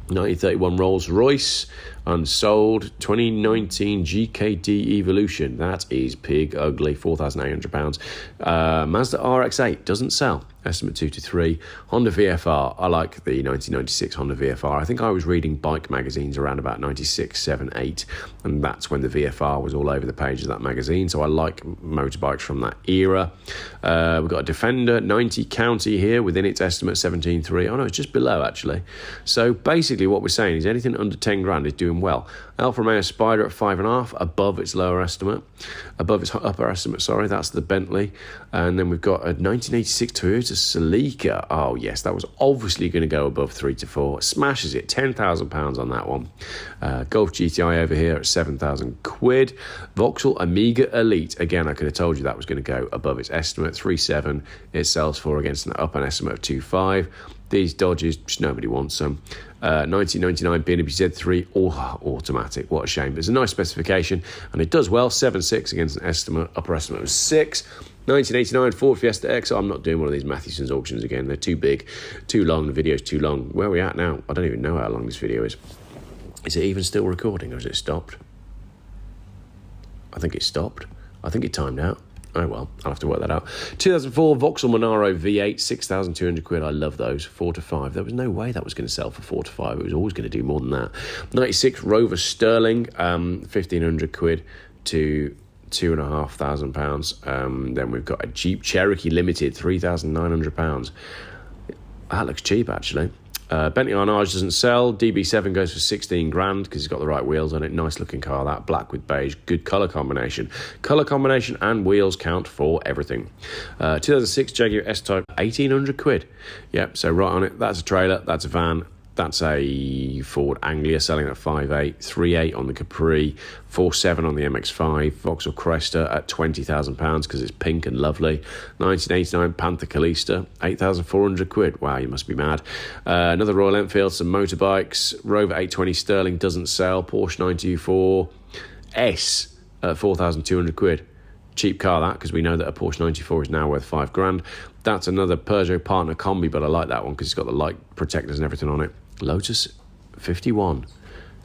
1931 Rolls-Royce, unsold. 2019 GKD Evolution, that is pig ugly, £4,800. Mazda RX-8 doesn't sell, estimate 2 to 3. Honda VFR, I like the 1996 Honda VFR. I think I was reading bike magazines around about 96, 7, 8, and that's when the VFR was all over the pages of that magazine, so I like motorbikes from that era. We've got a Defender 90 County here within its estimate 17.3. Oh no, it's just below actually. So basically what we're saying is anything under 10 grand is doing well. Alfa Romeo Spider at 5.5, above its lower estimate, above its upper estimate, sorry, that's the Bentley. And then we've got a 1986 Toyota Celica. Oh yes, that was obviously going to go above 3 to 4. Smashes it, £10,000 on that one. Golf GTI over here at 7,000 quid. Vauxhall Amiga Elite, again, I could have told you that was going to go above its estimate, 3.7. It sells for against an upper estimate of 2.5. These Dodges, just nobody wants them. 1999 BMW Z3 automatic. What a shame. But it's a nice specification, and it does well. 7.6 against an estimate, upper estimate of 6. 1989 Ford Fiesta X. I'm not doing one of these Mathewsons auctions again. They're too big, too long. The video's too long. Where are we at now? I don't even know how long this video is. Is it even still recording, or has it stopped? I think it stopped. I think it timed out. Oh well, I'll have to work that out. 2004 Vauxhall Monaro V8, 6,200 quid. I love those, 4 to 5. There was no way that was going to sell for 4 to 5. It was always going to do more than that. 96 Rover Sterling, 1,500 quid to £2,500. Then we've got a Jeep Cherokee Limited, £3,900. That looks cheap actually. Bentley Arnage doesn't sell. DB7 goes for 16 grand because it's got the right wheels on it. Nice looking car, that, black with beige. Good colour combination. Colour combination and wheels count for everything. 2006 Jaguar S-Type, 1,800 quid. Yep, so right on it. That's a trailer, that's a van. That's a Ford Anglia selling at 5.8, 3.8 on the Capri, 4.7 on the MX-5, Vauxhall Cresta at £20,000 because it's pink and lovely. 1989 Panther Calista, 8,400 quid. Wow, you must be mad. Another Royal Enfield, some motorbikes. Rover 820 Sterling doesn't sell. Porsche 924 S at 4,200 quid. Cheap car that, because we know that a Porsche 94 is now worth 5 grand. That's another Peugeot Partner Combi, but I like that one because it's got the light protectors and everything on it. Lotus 51,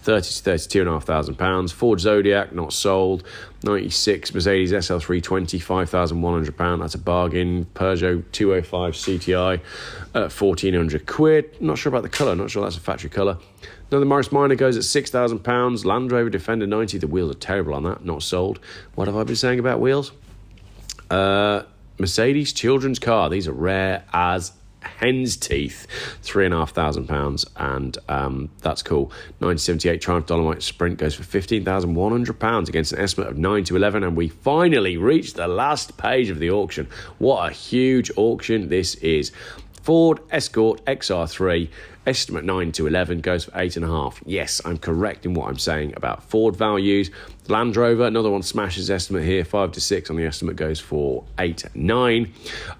30 to £32,500. Ford Zodiac, not sold. 96 Mercedes SL320, £5,100. That's a bargain. Peugeot 205 CTI at 1,400 quid. Not sure about the colour, not sure that's a factory colour. Another Morris Minor goes at £6,000. Land Rover Defender 90, the wheels are terrible on that, not sold. What have I been saying about wheels? Mercedes children's car, these are rare as hen's teeth, £3,500, and that's cool. 1978 Triumph Dolomite Sprint goes for £15,100 against an estimate of 9 to 11, and we finally reached the last page of the auction. What a huge auction this is. Ford Escort XR3, estimate 9 to 11, goes for 8.5. Yes, I'm correct in what I'm saying about Ford values. Land Rover, another one smashes estimate here, 5 to 6 on the estimate, goes for 8.9.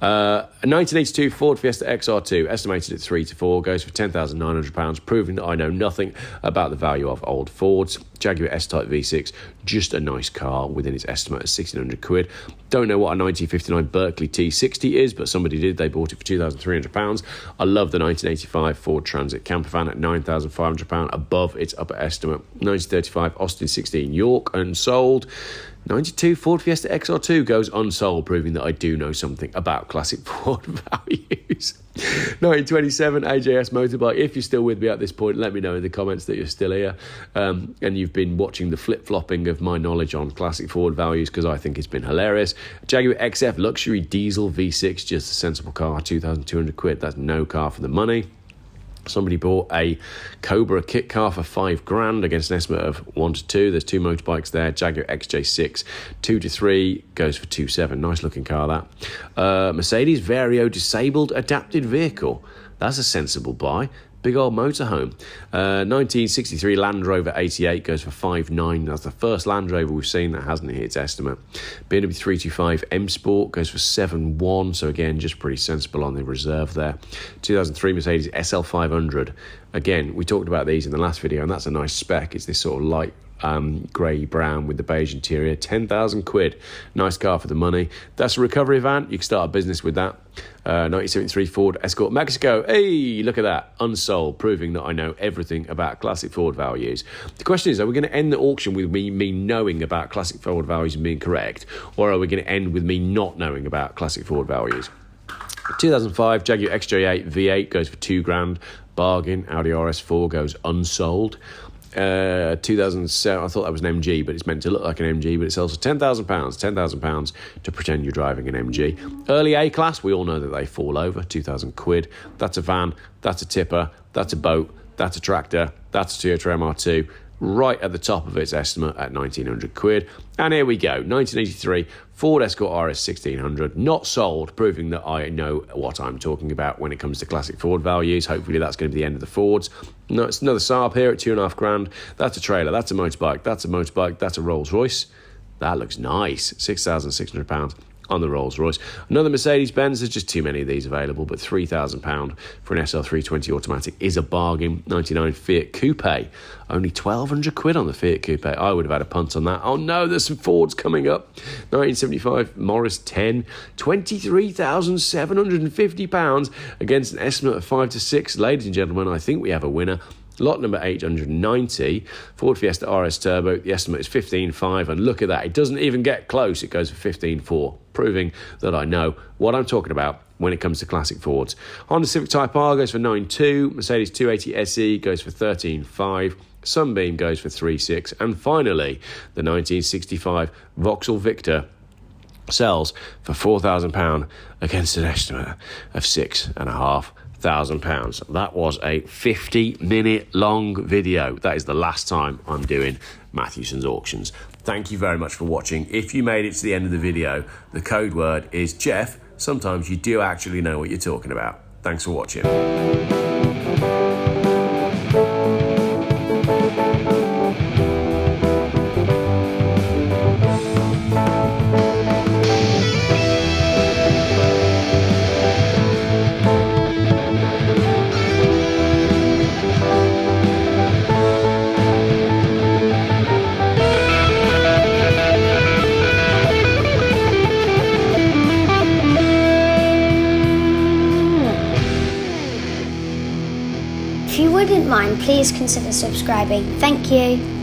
A 1982 Ford Fiesta XR2, estimated at 3 to 4, goes for £10,900, proving that I know nothing about the value of old Fords. Jaguar S-Type V6, just a nice car within its estimate of 1,600 quid. Don't know what a 1959 Berkeley T60 is, but somebody did. They bought it for £2,300. I love the 1985 Ford Transit camper van at £9,500, above its upper estimate. 1935 Austin 16 York, unsold. 92 Ford Fiesta XR2 goes unsold, proving that I do know something about classic Ford values. 1927 AJS motorbike. If you're still with me at this point, let me know in the comments that you're still here and you've been watching the flip-flopping of my knowledge on classic Ford values, because I think it's been hilarious. Jaguar XF luxury diesel V6, just a sensible car, 2,200 quid. That's no car for the money. Somebody bought a Cobra kit car for 5 grand against an estimate of 1 to 2. There's 2 motorbikes there. Jaguar XJ6, 2 to 3, goes for 2.7. Nice looking car, that. Mercedes Vario disabled adapted vehicle. That's a sensible buy. Big old motorhome. 1963 Land Rover 88 goes for 5.9. That's the first Land Rover we've seen that hasn't hit its estimate. BMW 325 M Sport goes for 7.1. So again, just pretty sensible on the reserve there. 2003 Mercedes SL500. Again, we talked about these in the last video, and that's a nice spec. It's this sort of light grey brown with the beige interior. 10,000 quid. Nice car for the money. That's a recovery van. You can start a business with that. 1973 Ford Escort Mexico. Hey, look at that. Unsold, proving that I know everything about classic Ford values. The question is, are we going to end the auction with me knowing about classic Ford values and being correct, or are we going to end with me not knowing about classic Ford values? 2005 Jaguar XJ8 V8 goes for £2,000. Bargain. Audi RS4 goes unsold. 2007, I thought that was an MG, but it's meant to look like an MG, but it sells for £10,000 to pretend you're driving an MG. Early A-Class, we all know that they fall over, 2,000 quid. That's a van, that's a tipper, that's a boat, that's a tractor, that's a Toyota MR2, right at the top of its estimate at 1,900 quid. And here we go, 1983 Ford Escort RS 1600, not sold, proving that I know what I'm talking about when it comes to classic Ford values. Hopefully that's going to be the end of the Fords. No, it's another Saab here at £2,500. That's a trailer, that's a motorbike, that's a Rolls Royce. That looks nice, £6,600 on the Rolls Royce. Another Mercedes-Benz, there's just too many of these available, but £3,000 for an SL320 automatic is a bargain. 99 Fiat Coupe, only 1,200 quid on the Fiat Coupe. I would have had a punt on that. Oh no, there's some Fords coming up. 1975 Morris 10, £23,750 against an estimate of 5 to 6. Ladies and gentlemen, I think we have a winner. Lot number 890, Ford Fiesta RS Turbo. The estimate is 15.5, and look at that. It doesn't even get close. It goes for 15.4, proving that I know what I'm talking about when it comes to classic Fords. Honda Civic Type R goes for 9.2. Mercedes 280 SE goes for 13.5. Sunbeam goes for 3.6. And finally, the 1965 Vauxhall Victor sells for £4,000 against an estimate of £6,500. That was a 50-minute long video. That is the last time I'm doing Mathewsons auctions. Thank you very much for watching. If you made it to the end of the video, the code word is Geoff. Sometimes you do actually know what you're talking about. Thanks for watching. If you wouldn't mind, please consider subscribing. Thank you.